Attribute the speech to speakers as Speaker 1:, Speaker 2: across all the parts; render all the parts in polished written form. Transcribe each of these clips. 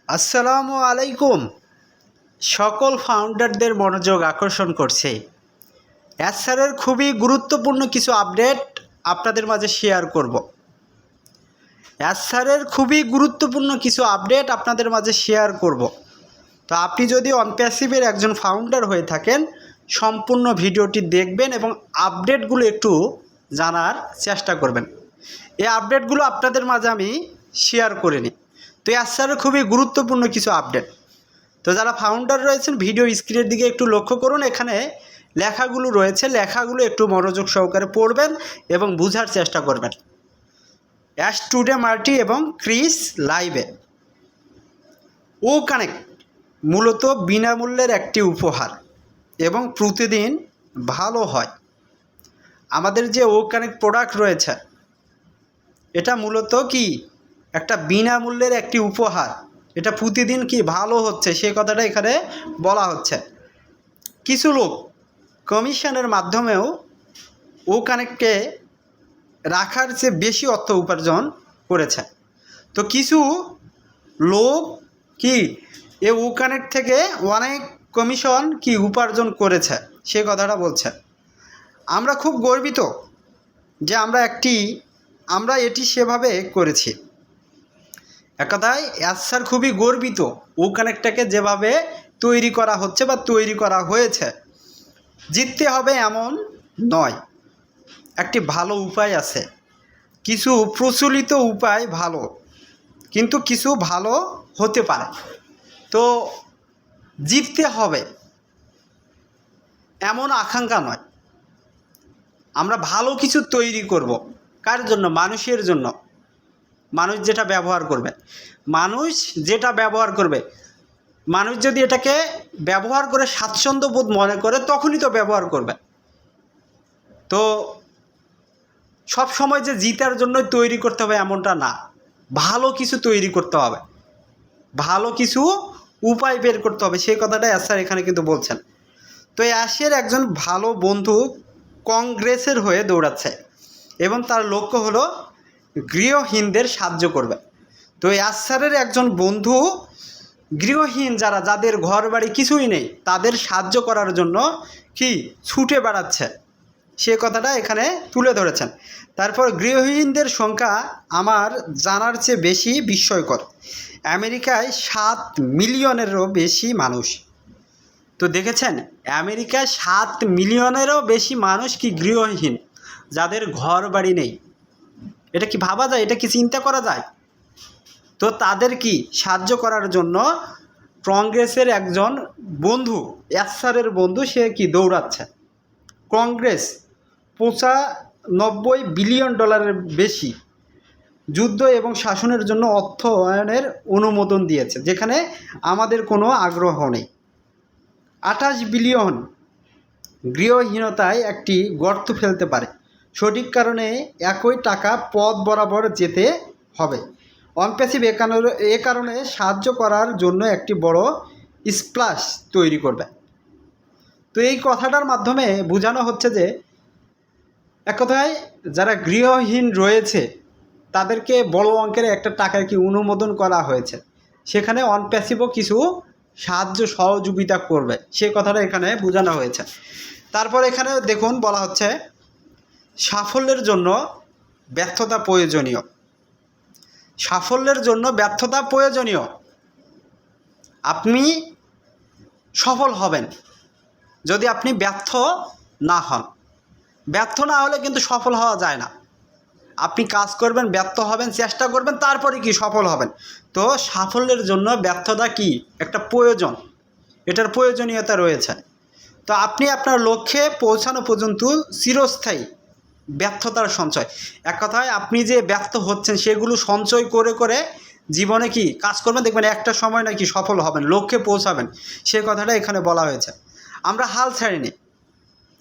Speaker 1: আসসালামু আলাইকুম। সকল ফাউন্ডারদের মনোযোগ আকর্ষণ করছে স্যারের খুবই গুরুত্বপূর্ণ কিছু আপডেট আপনাদের মাঝে শেয়ার করব। স্যারের খুবই গুরুত্বপূর্ণ কিছু আপডেট আপনাদের মাঝে শেয়ার করব। তো আপনি যদি অনপ্যাসিভের একজন ফাউন্ডার হয়ে থাকেন, সম্পূর্ণ ভিডিওটি দেখবেন এবং আপডেটগুলো একটু জানার চেষ্টা করবেন। এই আপডেটগুলো আপনাদের মাঝে আমি শেয়ার করে নিই। তো স্যারের খুবই গুরুত্বপূর্ণ কিছু আপডেট। তো যারা ফাউন্ডার রয়েছেন ভিডিও স্ক্রিনের দিকে একটু লক্ষ্য করুন, এখানে লেখাগুলো রয়েছে, লেখাগুলো একটু মনোযোগ সহকারে পড়বেন এবং বোঝার চেষ্টা করবেন। অ্যাশ টুডে মার্টি এবং ক্রিস লাইভে ও কানেক্ট মূলত বিনামূল্যের একটি উপহার এবং প্রতিদিন ভালো হয়। আমাদের যে ও কানেক্ট প্রোডাক্ট রয়েছে এটা মূলত কি একটা বিনামূল্যের একটি উপহার, এটা প্রতিদিন কি ভালো হচ্ছে সে কথাটা এখানে বলা হচ্ছে। কিছু লোক কমিশনের মাধ্যমেও ও কানেক্টকে রাখার চেয়ে বেশি অর্থ উপার্জন করেছে। তো কিছু লোক কি এ ও কানেক্ট থেকে অনেক কমিশন কি উপার্জন করেছে সে কথাটা বলছে। আমরা খুব গর্বিত যে আমরা এটি সেভাবে করেছি। এক কথায় স্যার খুবই গর্বিত ও কানেক্টটাকে যেভাবে তৈরি করা হচ্ছে বা তৈরি করা হয়েছে। জিততে হবে এমন নয়, একটি ভালো উপায় আছে। কিছু প্রচলিত উপায় ভালো, কিন্তু কিছু ভালো হতে পারে। তো জিততে হবে এমন আকাঙ্ক্ষা নয়, আমরা ভালো কিছু তৈরি করব। কার জন্য? মানুষের জন্য। মানুষ যেটা ব্যবহার করবে, মানুষ যদি এটাকে ব্যবহার করে স্বাচ্ছন্দ্য বোধ মনে করে তখনই তো ব্যবহার করবে। তো সব সময় যে জিতার জন্যই তৈরি করতে হবে এমনটা না, ভালো কিছু তৈরি করতে হবে, ভালো কিছু উপায় বের করতে হবে, সেই কথাটা স্যার এখানে কিন্তু বলছেন। তো অ্যাশের একজন ভালো বন্ধু কংগ্রেসের হয়ে দৌড়াচ্ছে এবং তার লক্ষ্য হলো গৃহহীনদের সাহায্য করবে। তো স্যারের একজন বন্ধু গৃহহীন যাদের ঘর বাড়ি কিছুই নেই তাদের সাহায্য করার জন্য কি ছুটে বেড়াচ্ছে সে কথাটা এখানে তুলে ধরেছেন। তারপর গৃহহীনদের সংখ্যা আমার জানার চেয়ে বেশি বিস্ময়কর। আমেরিকায় 7 মিলিয়নেরও বেশি মানুষ। তো দেখেছেন, আমেরিকায় 7 মিলিয়নেরও বেশি মানুষ কি গৃহহীন, যাদের ঘর বাড়ি নেই। এটা কি ভাবা যায়? এটা কি চিন্তা করা যায়? তো তাদের কি সাহায্য করার জন্য কংগ্রেসের একজন বন্ধু, স্যারের বন্ধু, সে কি দৌড়াচ্ছে। কংগ্রেস 95 বিলিয়ন ডলারের বেশি যুদ্ধ এবং শাসনের জন্য অর্থায়নের অনুমোদন দিয়েছে, যেখানে আমাদের কোনো আগ্রহ নেই। 28 বিলিয়ন গৃহহীনতায় একটি গর্ত ফেলতে পারে। সঠিক কারণে একই টাকা পথ বরাবর যেতে হবে। অনপ্যাসিভ এ কারণে সাহায্য করার জন্য একটি বড় স্প্ল্যাশ তৈরি করবে। তো এই কথাটার মাধ্যমে বোঝানো হচ্ছে যে এক কথায় যারা গৃহহীন রয়েছে তাদেরকে বড় অঙ্কের একটা টাকার কি অনুমোদন করা হয়েছে, সেখানে অনপ্যাসিভও কিছু সাহায্য সহযোগিতা করবে, সে কথাটা এখানে বোঝানো হয়েছে। তারপর এখানে দেখুন বলা হচ্ছে সাফল্যের জন্য ব্যর্থতা প্রয়োজনীয়। সাফল্যের জন্য ব্যর্থতা প্রয়োজনীয়। আপনি সফল হবেন যদি আপনি ব্যর্থ না হন। ব্যর্থ না হলে কিন্তু সফল হওয়া যায় না। আপনি কাজ করবেন, ব্যর্থ হবেন, চেষ্টা করবেন, তারপরে কি সফল হবেন। তো সাফল্যের জন্য ব্যর্থতা কি একটা প্রয়োজন, এটার প্রয়োজনীয়তা রয়েছে। তো আপনি আপনার লক্ষ্যে পৌঁছানো পর্যন্ত চিরস্থায়ী ব্যর্থতার সঞ্চয়। এক কথায় আপনি যে ব্যর্থ হচ্ছেন সেগুলো সঞ্চয় করে করে জীবনে কি কাজ করবেন, দেখবেন একটা সময় নাকি সফল হবেন, লক্ষ্যে পৌঁছাবেন, সে কথাটা এখানে বলা হয়েছে। আমরা হাল ছাড়িনি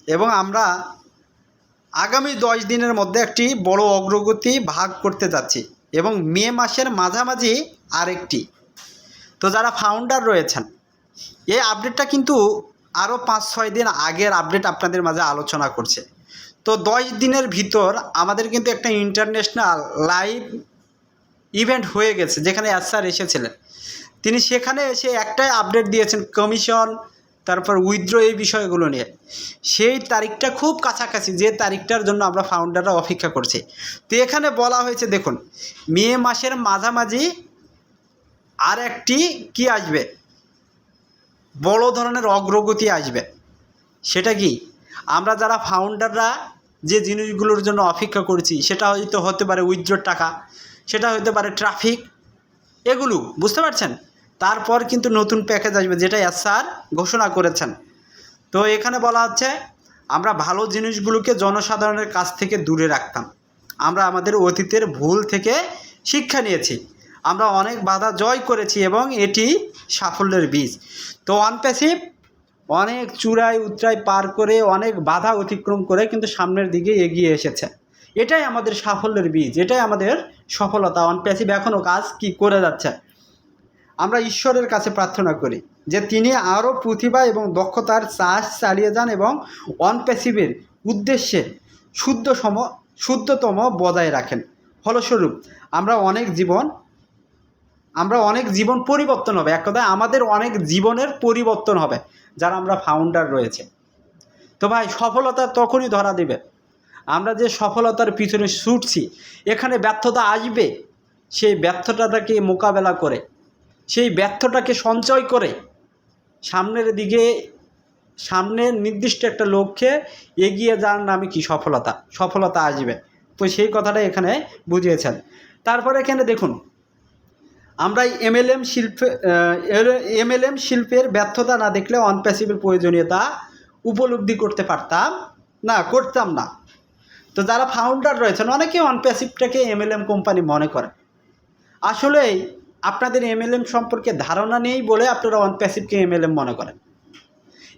Speaker 1: এবং আমরা আগামী 10 দিনের মধ্যে একটি বড় অগ্রগতি ভাগ করতে যাচ্ছি এবং মে মাসের মাঝামাঝি আরেকটি। তো যারা ফাউন্ডার রয়েছেন, এই আপডেটটা কিন্তু আরও 5-6 দিন আগের আপডেট আপনাদের মাঝে আলোচনা করছে। তো 10 দিনের ভিতর আমাদের কিন্তু একটা ইন্টারন্যাশনাল লাইভ ইভেন্ট হয়ে গেছে, যেখানে এস স্যার এসেছিলেন, তিনি সেখানে এসে একটাই আপডেট দিয়েছেন কমিশন, তারপর উইথড্র, এই বিষয়গুলো নিয়ে। সেই তারিখটা খুব কাছাকাছি, যে তারিখটার জন্য আমরা ফাউন্ডাররা অপেক্ষা করছি। তো এখানে বলা হয়েছে দেখুন, মে মাসের মাঝামাঝি আর একটি কি আসবে, বড় ধরনের অগ্রগতি আসবে। সেটা কি, আমরা যারা ফাউন্ডাররা যে জিনিসগুলোর জন্য অপেক্ষা করছি, সেটা হয়তো হতে পারে উইথড্রর টাকা, সেটা হতে পারে ট্রাফিক, এগুলো বুঝতে পারছেন। তারপর কিন্তু নতুন প্যাকেজ আসবে, যেটা এস স্যার ঘোষণা করেছেন। তো এখানে বলা হচ্ছে, আমরা ভালো জিনিসগুলোকে জনসাধারণের কাছ থেকে দূরে রাখতাম। আমরা আমাদের অতীতের ভুল থেকে শিক্ষা নিয়েছি, আমরা অনেক বাধা জয় করেছি এবং এটি সাফল্যের বীজ। তো অনপ্যাসিভ অনেক চূড়ায় উতরায় পার করে, অনেক বাধা অতিক্রম করে কিন্তু সামনের দিকে এগিয়ে এসেছে। এটাই আমাদের সাফল্যের বীজ, এটাই আমাদের সফলতা। অনপ্যাসিভ এখনও কাজ কি করে যাচ্ছে। আমরা ঈশ্বরের কাছে প্রার্থনা করি যে তিনি আরও প্রতিভা এবং দক্ষতার চাষ চালিয়ে যান এবং অনপ্যাসিভের উদ্দেশ্যে শুদ্ধতম বজায় রাখেন। ফলস্বরূপ আমরা অনেক জীবন পরিবর্তন হবে। এক কথায় আমাদের অনেক জীবনের পরিবর্তন হবে যারা আমরা ফাউন্ডার রয়েছে। তো ভাই, সফলতা তখনই ধরা দেবে, আমরা যে সফলতার পিছনে ছুটছি, এখানে ব্যর্থতা আসবে। সেই ব্যর্থতাটাকে মোকাবেলা করে, সেই ব্যর্থটাকে সঞ্চয় করে সামনের নির্দিষ্ট একটা লক্ষ্যে এগিয়ে যাওয়ার নামে কি সফলতা আসবে। তো সেই কথাটা এখানে বুঝিয়েছেন। তারপরে এখানে দেখুন, আমরা এমএলএম শিল্পের ব্যর্থতা না দেখলে অনপ্যাসিভের প্রয়োজনীয়তা উপলব্ধি করতাম না। তো যারা ফাউন্ডার রয়েছেন, অনেকে অনপ্যাসিভটাকে এমএলএম কোম্পানি মনে করেন। আসলেই আপনাদের এমএলএম সম্পর্কে ধারণা নেই বলে আপনারা অনপ্যাসিভকে এমএলএম মনে করেন।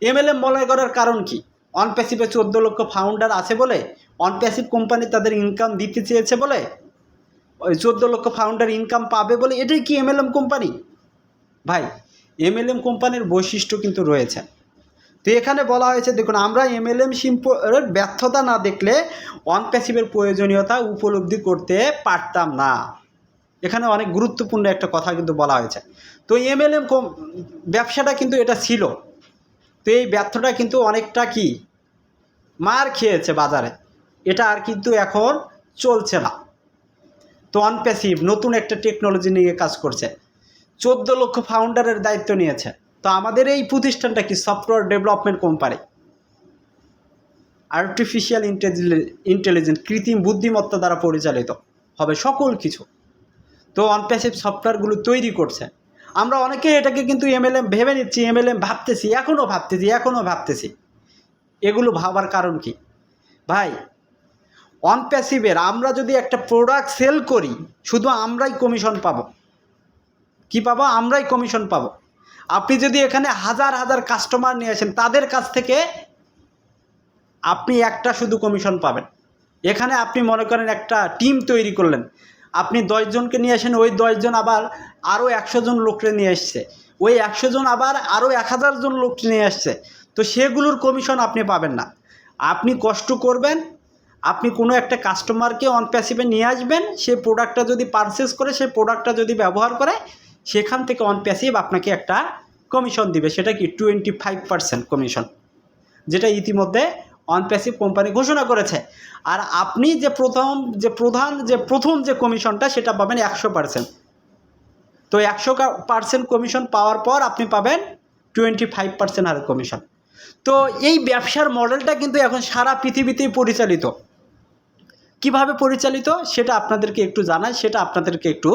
Speaker 1: এমএলএম মনে করার কারণ কি? অনপ্যাসিভে 14 লক্ষ ফাউন্ডার আছে বলে, অনপ্যাসিভ কোম্পানি তাদের ইনকাম দিতে চেয়েছে বলে, ওই 14 লক্ষ ফাউন্ডার ইনকাম পাবে বলে, এটাই কি এমএলএম কোম্পানি? ভাই, এমএলএম কোম্পানির বৈশিষ্ট্য কিন্তু রয়েছে। তো এখানে বলা হয়েছে দেখুন, আমরা এমএলএম শিল্পের ব্যর্থতা না দেখলে অনপ্যাসিভের প্রয়োজনীয়তা উপলব্ধি করতে পারতাম না। এখানে অনেক গুরুত্বপূর্ণ একটা কথা কিন্তু বলা হয়েছে। তো এমএলএম ব্যবসাটা কিন্তু এটা ছিল, তো এই ব্যর্থটা কিন্তু অনেকটা কি মার খেয়েছে বাজারে, এটা আর কিন্তু এখন চলছে না। তো অনপ্যাসিভ নতুন একটা টেকনোলজি নিয়ে কাজ করছে, 14 লক্ষ ফাউন্ডারের দায়িত্ব নিয়েছে। তো আমাদের এই প্রতিষ্ঠানটা কি software development company, artificial intelligence, কৃত্রিম বুদ্ধিমত্তা দ্বারা পরিচালিত হবে সকল কিছু। তো অনপ্যাসিভ সফটওয়্যারগুলো তৈরি করছে। আমরা অনেকে এটাকে কিন্তু এমএলএম ভেবে নিচ্ছি, এমএলএম এখনও ভাবতেছি। এগুলো ভাবার কারণ কি ভাই? অনপ্যাসিভের আমরা যদি একটা প্রোডাক্ট সেল করি, শুধু আমরাই কমিশন পাবো। কি পাবো? আমরাই কমিশন পাবো। আপনি যদি এখানে হাজার হাজার কাস্টমার নিয়ে আসেন, তাদের কাছ থেকে আপনি একটা শুধু কমিশন পাবেন। এখানে আপনি মনে করেন একটা টিম তৈরি করলেন, আপনি 10 জনকে নিয়ে আসেন, ওই 10 জন আবার আরও 100 জন লোককে নিয়ে আসছে, ওই 100 জন আবার আরও 1000 জন লোককে নিয়ে আসছে। তো সেগুলোর কমিশন আপনি পাবেন না। আপনি কষ্ট করবেন, আপনি কোনো একটা কাস্টমারকে অনপ্যাসিভে নিয়ে আসবেন, সেই প্রোডাক্টটা যদি পারচেস করে, সেই প্রোডাক্টটা যদি ব্যবহার করে, সেখান থেকে অনপ্যাসিভ আপনাকে একটা কমিশন দিবে। সেটা কি 25% কমিশন, যেটা ইতিমধ্যে অনপ্যাসিভ কোম্পানি ঘোষণা করেছে। আর আপনি প্রথম যে কমিশনটা, সেটা পাবেন 100%। তো 100% কমিশন পাওয়ার পর আপনি পাবেন 25% আর কমিশন। তো এই ব্যবসার মডেলটা কিন্তু এখন সারা পৃথিবীতেই পরিচালিত। কিভাবে পরিচালিত সেটা আপনাদেরকে একটু জানাই, সেটা আপনাদেরকে একটু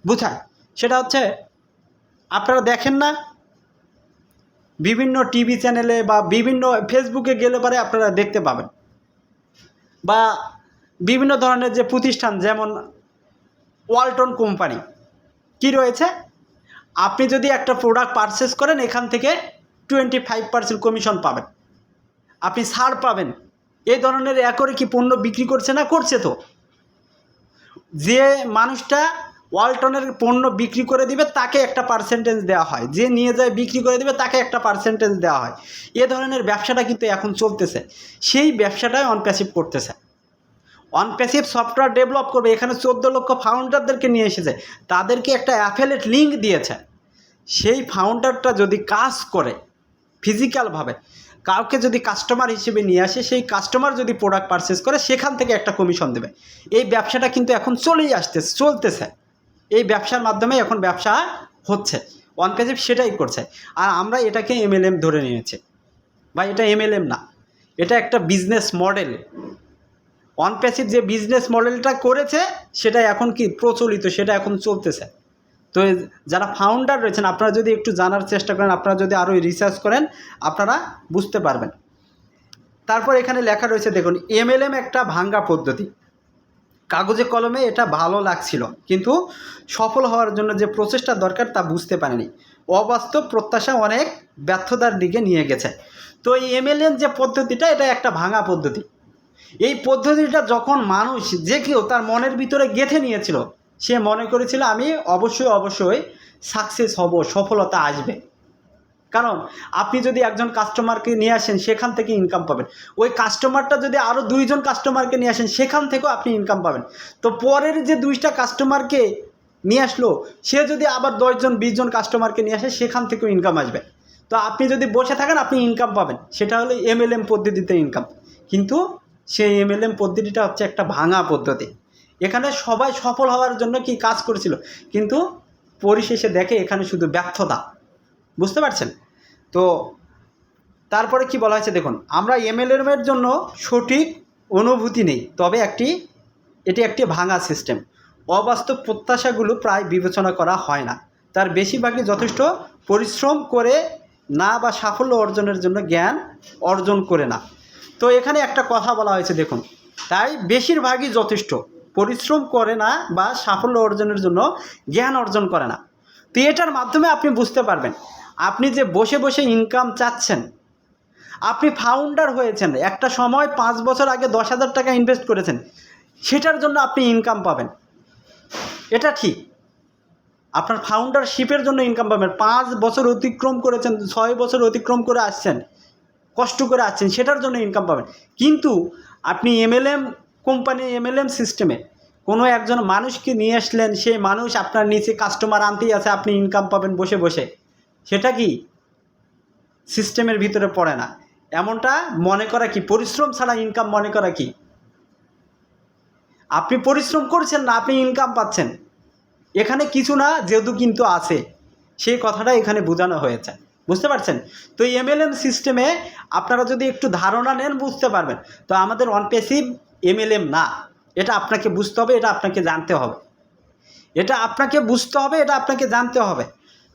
Speaker 1: বোঝায়। সেটা হচ্ছে, আপনারা দেখেন না বিভিন্ন টিভি চ্যানেলে বা বিভিন্ন ফেসবুকে গেলে পরে আপনারা দেখতে পাবেন, বা বিভিন্ন ধরনের যে প্রতিষ্ঠান, যেমন ওয়ালটন কোম্পানি কি রয়েছে, আপনি যদি একটা প্রোডাক্ট পারচেস করেন, এখান থেকে 25% কমিশন পাবেন, আপনি ছাড় পাবেন। এই ধরনের করে কি পণ্য বিক্রি করছে না? করছে। তো যে মানুষটা ওয়ালটনের পণ্য বিক্রি করে দিবে, তাকে একটা পার্সেন্টেজ দেওয়া হয়, যে নিয়ে যায় বিক্রি করে দিবে, তাকে একটা পার্সেন্টেজ দেওয়া হয়। এ ধরনের ব্যবসাটা কিন্তু এখন চলতেছে, সেই ব্যবসাটাই অনপ্যাসিভ করতেছে। অন প্যাসিভ সফটওয়্যার ডেভেলপ করবে, এখানে 14 লক্ষ ফাউন্ডারদেরকে নিয়ে এসেছে, তাদেরকে একটা অ্যাফিলিয়েট লিঙ্ক দিয়েছে। সেই ফাউন্ডারটা যদি কাজ করে ফিজিক্যালভাবে, কাউকে যদি কাস্টমার হিসেবে নিয়ে আসে, সেই কাস্টমার যদি প্রোডাক্ট পারচেস করে সেখান থেকে একটা কমিশন দেবে। এই ব্যবসাটা কিন্তু এখন চলতেছে। এই ব্যবসার মাধ্যমে এখন ব্যবসা হচ্ছে, অন প্যাসিভ সেটাই করছে। আর আমরা এটাকে এমএলএম ধরে নিয়েছি, বা এটা এমএলএম না, এটা একটা বিজনেস মডেল। অন প্যাসিভ যে বিজনেস মডেলটা করেছে সেটা এখন কি প্রচলিত, সেটা এখন চলতেছে। তো যারা ফাউন্ডার রয়েছেন, আপনারা যদি একটু জানার চেষ্টা করেন, আপনারা যদি আরও রিসার্চ করেন, আপনারা বুঝতে পারবেন। তারপর এখানে লেখা রয়েছে দেখুন, এমএলএম একটা ভাঙ্গা পদ্ধতি। কাগজে কলমে এটা ভালো লাগছিল, কিন্তু সফল হওয়ার জন্য যে প্রচেষ্টা দরকার তা বুঝতে পারেনি। অবাস্তব প্রত্যাশা অনেক ব্যর্থতার দিকে নিয়ে গেছে। তো এই এমএলএম যে পদ্ধতিটা, এটা একটা ভাঙা পদ্ধতি। এই পদ্ধতিটা যখন মানুষ যে কেউ তার মনের ভিতরে গেঁথে নিয়েছিল, সে মনে করেছিল আমি অবশ্যই সাকসেস হব, সফলতা আসবে। কারণ আপনি যদি একজন কাস্টমারকে নিয়ে আসেন, সেখান থেকে ইনকাম পাবেন। ওই কাস্টমারটা যদি আরও 2 জন কাস্টমারকে নিয়ে আসেন, সেখান থেকেও আপনি ইনকাম পাবেন। তো পরের যে 2টা কাস্টমারকে নিয়ে আসলো, সে যদি আবার 10 জন 20 জন কাস্টমারকে নিয়ে আসে, সেখান থেকেও ইনকাম আসবে। তো আপনি যদি বসে থাকেন, আপনি ইনকাম পাবেন। সেটা হলো এমএলএম পদ্ধতিতে ইনকাম। কিন্তু সেই এমএলএম পদ্ধতিটা হচ্ছে একটা ভাঙা পদ্ধতি। এখানে সবাই সফল হওয়ার জন্য কি কাজ করেছিল, কিন্তু পরিশেষে দেখে এখানে শুধু ব্যর্থতা। বুঝতে পারছেন? তো তারপরে কি বলা হয়েছে দেখুন, আমরা এমএলএমের জন্য সঠিক অনুভূতি নেই, তবে এটি একটি ভাঙা সিস্টেম। অবাস্তব প্রত্যাশাগুলো প্রায় বিবেচনা করা হয় না, তার বেশিরভাগই যথেষ্ট পরিশ্রম করে না বা সাফল্য অর্জনের জন্য জ্ঞান অর্জন করে না। তো এখানে একটা কথা বলা হয়েছে দেখুন, তাই বেশিরভাগই যথেষ্ট পরিশ্রম করে না বা সাফল্য অর্জনের জন্য জ্ঞান অর্জন করে না। তো এটার মাধ্যমে আপনি বুঝতে পারবেন, আপনি যে বসে বসে ইনকাম চাচ্ছেন, আপনি ফাউন্ডার হয়েছেন, একটা সময় 5 বছর আগে 10,000 টাকা ইনভেস্ট করেছেন, সেটার জন্য আপনি ইনকাম পাবেন, এটা ঠিক। আপনার ফাউন্ডারশিপের জন্য ইনকাম পাবেন। 5 বছর অতিক্রম করেছেন, 6 বছর অতিক্রম করে আসছেন, কষ্ট করে আসছেন, সেটার জন্য ইনকাম পাবেন। কিন্তু আপনি এমএলএম কোম্পানি, এমএলএম সিস্টেমে কোনো একজন মানুষকে নিয়ে আসলেন, সেই মানুষ আপনার নিচে কাস্টমার আনতেই আছে, আপনি ইনকাম পাবেন বসে বসে, সেটা কি সিস্টেমের ভিতরে পড়ে না। এমনটা মনে করা কি পরিশ্রম ছাড়া ইনকাম মনে করা কি? আপনি পরিশ্রম করছেন না, আপনি ইনকাম পাচ্ছেন, এখানে কিছু না যেহেতু কিন্তু আছে, সেই কথাটা এখানে বোঝানো হয়েছে। বুঝতে পারছেন? তো এমএলএম সিস্টেমে আপনারা যদি একটু ধারণা নেন, বুঝতে পারবেন। তো আমাদের অন প্যাসিভ এমএলএম না, এটা আপনাকে বুঝতে হবে, এটা আপনাকে জানতে হবে, এটা আপনাকে বুঝতে হবে, এটা আপনাকে জানতে হবে।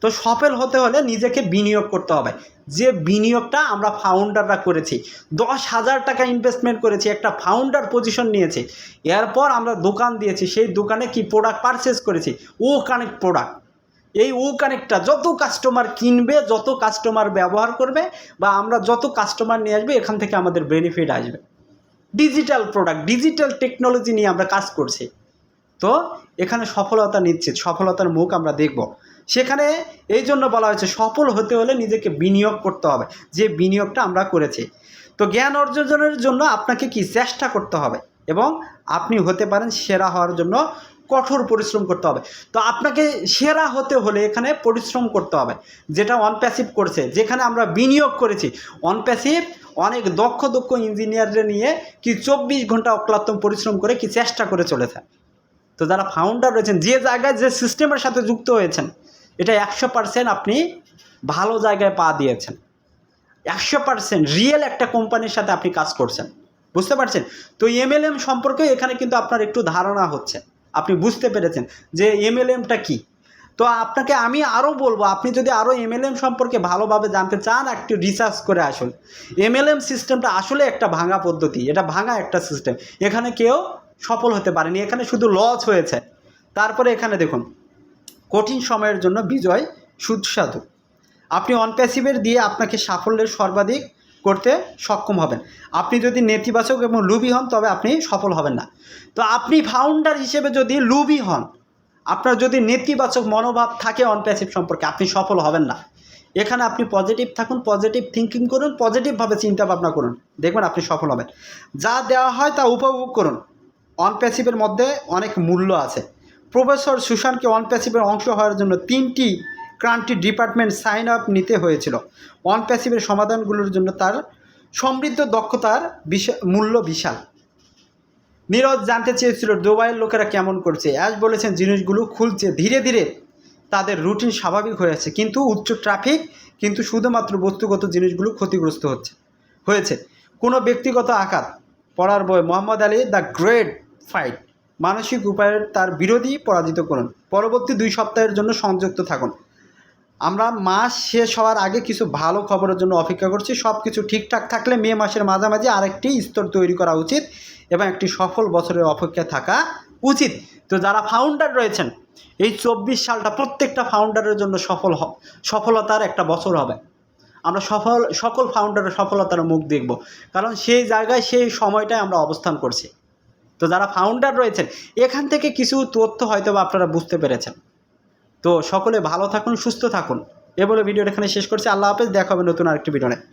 Speaker 1: তো সফল হতে হলে নিজেকে বিনিয়োগ করতে হবে, যে বিনিয়োগটা আমরা ফাউন্ডাররা করেছি। 10,000 টাকা ইনভেস্টমেন্ট করেছি, একটা ফাউন্ডার পজিশন নিয়েছি, এরপর আমরা দোকান দিয়েছি, সেই দোকানে কি প্রোডাক্ট পারচেস করেছি, ও কানেক্ট প্রোডাক্ট। এই ও কানেক্টটা যত কাস্টমার কিনবে, যত কাস্টমার ব্যবহার করবে, বা আমরা যত কাস্টমার নিয়ে আসবে, এখান থেকে আমাদের বেনিফিট আসবে। ডিজিটাল প্রোডাক্ট, ডিজিটাল টেকনোলজি নিয়ে আমরা কাজ করছি। তো এখানে সফলতা নিশ্চিত, সফলতার মুখ আমরা দেখব। সেখানে এই জন্য বলা হয়েছে, সফল হতে হলে নিজেকে বিনিয়োগ করতে হবে, যে বিনিয়োগটা আমরা করেছি। তো জ্ঞান অর্জনের জন্য আপনাকে কি চেষ্টা করতে হবে, এবং আপনি হতে পারেন সেরা হওয়ার জন্য কঠোর পরিশ্রম করতে হবে। তো আপনাকে সেরা হতে হলে এখানে পরিশ্রম করতে হবে, যেটা অন প্যাসিভ করছে, যেখানে আমরা বিনিয়োগ করেছি। অন প্যাসিভ অনেক দক্ষ ইঞ্জিনিয়ারদের নিয়ে কি 24 ঘন্টা অক্লান্ত পরিশ্রম করে কি চেষ্টা করে চলেছে। তো যারা ফাউন্ডার রয়েছেন, যে জায়গায় যে সিস্টেমের সাথে যুক্ত হয়েছেন, এটা 100% আপনি ভালো জায়গায় পা দিয়েছেন, 100% রিয়েল একটা কোম্পানির সাথে আপনি কাজ করছেন। বুঝতে পারছেন? তো এমএলএম সম্পর্কে এখানে কিন্তু আপনার একটু ধারণা হচ্ছে, আপনি বুঝতে পেরেছেন যে এমএলএমটা কী। তো আপনাকে আমি আরও বলবো, আপনি যদি আরও এমএলএম সম্পর্কে ভালোভাবে জানতে চান, একটু রিসার্চ করে আসুন। এমএলএম সিস্টেমটা আসলে একটা ভাঙা পদ্ধতি, এটা ভাঙা একটা সিস্টেম। এখানে কেউ সফল হতে পারেনি, এখানে শুধু লস হয়েছে। তারপরে এখানে দেখুন, কঠিন সময়ের জন্য বিজয় সুস্বাদু। আপনি অন প্যাসিভের দিয়ে আপনাকে সাফল্যের সর্বাধিক করতে সক্ষম হবেন। আপনি যদি নেতিবাচক এবং লোভী হন, তবে আপনি সফল হবেন না। তো আপনি ফাউন্ডার হিসেবে যদি লোভী হন, আপনার যদি নেতিবাচক মনোভাব থাকে অন প্যাসিভ সম্পর্কে, আপনি সফল হবেন না। এখানে আপনি পজিটিভ থাকুন, পজিটিভ থিঙ্কিং করুন, পজিটিভভাবে চিন্তা ভাবনা করুন, দেখবেন আপনি সফল হবেন। যা দেওয়া হয় তা উপভোগ করুন, অন প্যাসিভের মধ্যে অনেক মূল্য আছে। প্রফেসর সুশানকে অন প্যাসিভের অংশ হওয়ার জন্য 3টি ক্রান্তি ডিপার্টমেন্ট সাইন আপ নিতে হয়েছিল। অন প্যাসিভের সমাধানগুলোর জন্য তার সমৃদ্ধ দক্ষতার মূল্য বিশাল। নীরজ জানতে চেয়েছিল দুবাইয়ের লোকেরা কেমন করছে। অ্যাশ বলেছেন জিনিসগুলো খুলছে ধীরে ধীরে, তাদের রুটিন স্বাভাবিক হয়েছে, কিন্তু উচ্চ ট্রাফিক, কিন্তু শুধুমাত্র বস্তুগত জিনিসগুলো ক্ষতিগ্রস্ত হয়েছে। কোনো ব্যক্তিগত আঘাত। পড়ার বই Mohammad Ali the great fight, মানসিক উপায়ে তার বিরোধী পরাজিত করুন। পরবর্তী 2 সপ্তাহের জন্য সংযুক্ত থাকুন। আমরা মাস শেষ হওয়ার আগে কিছু ভালো খবরের জন্য অপেক্ষা করছি। সব কিছু ঠিকঠাক থাকলে মে মাসের মাঝামাঝি আরেকটি স্তর তৈরি করা উচিত এবং একটি সফল বছরের অপেক্ষায় থাকা উচিত। তো যারা ফাউন্ডার রয়েছেন, এই 24 সালটা প্রত্যেকটা ফাউন্ডারের জন্য সফলতার একটা বছর হবে। আমরা সকল ফাউন্ডারের সফলতার মুখ দেখব, কারণ সেই জায়গায় সেই সময়টায় আমরা অবস্থান করছি। তো যারা ফাউন্ডার রয়েছেন, এখান থেকে কিছু তথ্য হয়তো বা আপনারা বুঝতে পেরেছেন। তো সকলে ভালো থাকুন, সুস্থ থাকুন, এ বলে ভিডিওটা এখানে শেষ করছি। আল্লাহ হাফেজ, দেখা হবে নতুন আরেকটি ভিডিও নিয়ে।